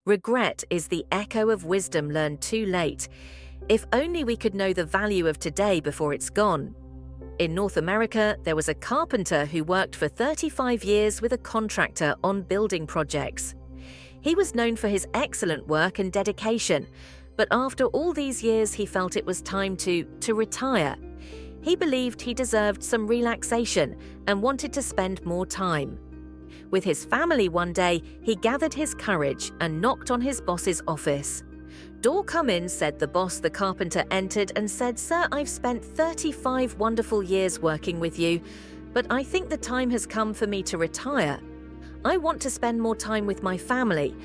Regret is the echo of wisdom learned too late. If only we could know the value of today before it's gone. In North America, there was a carpenter who worked for 35 years with a contractor on building projects. He was known for his excellent work and dedication, but after all these years he felt it was time to retire. He believed he deserved some relaxation and wanted to spend more time. With his family one day, he gathered his courage and knocked on his boss's office. "Door come in," said the boss. The carpenter entered and said, "Sir, I've spent 35 wonderful years working with you, but I think the time has come for me to retire. I want to spend more time with my family,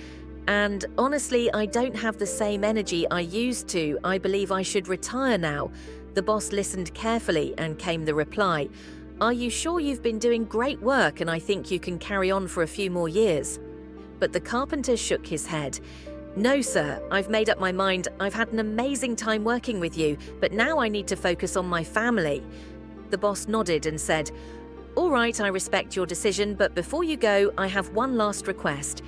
and honestly, I don't have the same energy I used to. I believe I should retire now." The boss listened carefully and came the reply, "Are you sure? You've been doing great work and I think you can carry on for a few more years." But the carpenter shook his head. "No, sir, I've made up my mind. I've had an amazing time working with you, but now I need to focus on my family." The boss nodded and said, "All right, I respect your decision, but before you go, I have one last request.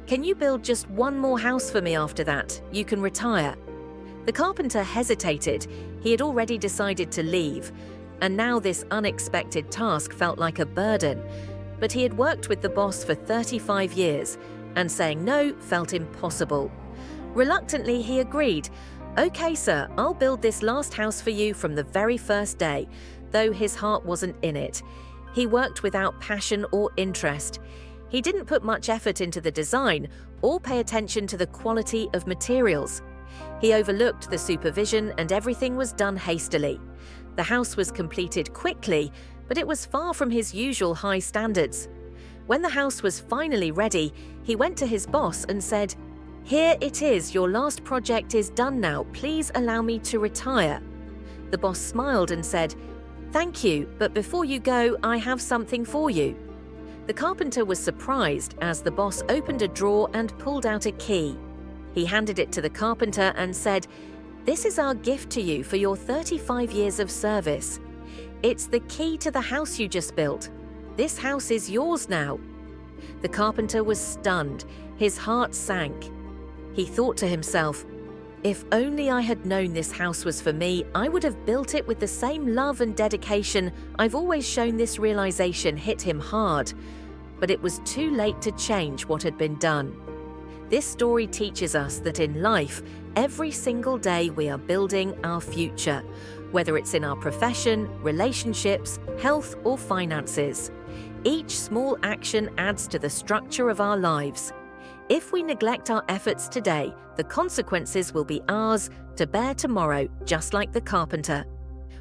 Can you build just one more house for me after that? You can retire." The carpenter hesitated. He had already decided to leave, and now this unexpected task felt like a burden. But he had worked with the boss for 35 years, and saying no felt impossible. Reluctantly, he agreed. "Okay, sir, I'll build this last house for you from the very first day," though his heart wasn't in it. He worked without passion or interest. He didn't put much effort into the design or pay attention to the quality of materials. He overlooked the supervision and everything was done hastily. The house was completed quickly, but it was far from his usual high standards. When the house was finally ready, he went to his boss and said, "Here it is, your last project is done now. Please allow me to retire." The boss smiled and said, "Thank you, but before you go, I have something for you." The carpenter was surprised as the boss opened a drawer and pulled out a key. He handed it to the carpenter and said, "This is our gift to you for your 35 years of service. It's the key to the house you just built. This house is yours now." The carpenter was stunned. His heart sank. He thought to himself, "If only I had known this house was for me, I would have built it with the same love and dedication I've always shown." This realization hit him hard, but it was too late to change what had been done. This story teaches us that in life, every single day we are building our future, whether it's in our profession, relationships, health, or finances. Each small action adds to the structure of our lives. If we neglect our efforts today, the consequences will be ours to bear tomorrow, just like the carpenter.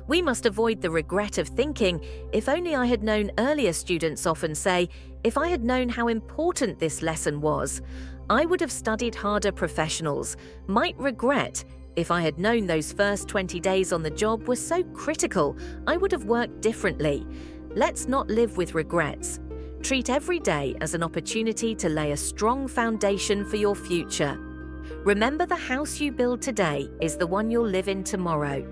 We must avoid the regret of thinking, "If only I had known earlier." Students often say, "If I had known how important this lesson was, I would have studied harder." Professionals might regret, "If I had known those first 20 days on the job were so critical, I would have worked differently." Let's not live with regrets. Treat every day as an opportunity to lay a strong foundation for your future. Remember, the house you build today is the one you'll live in tomorrow.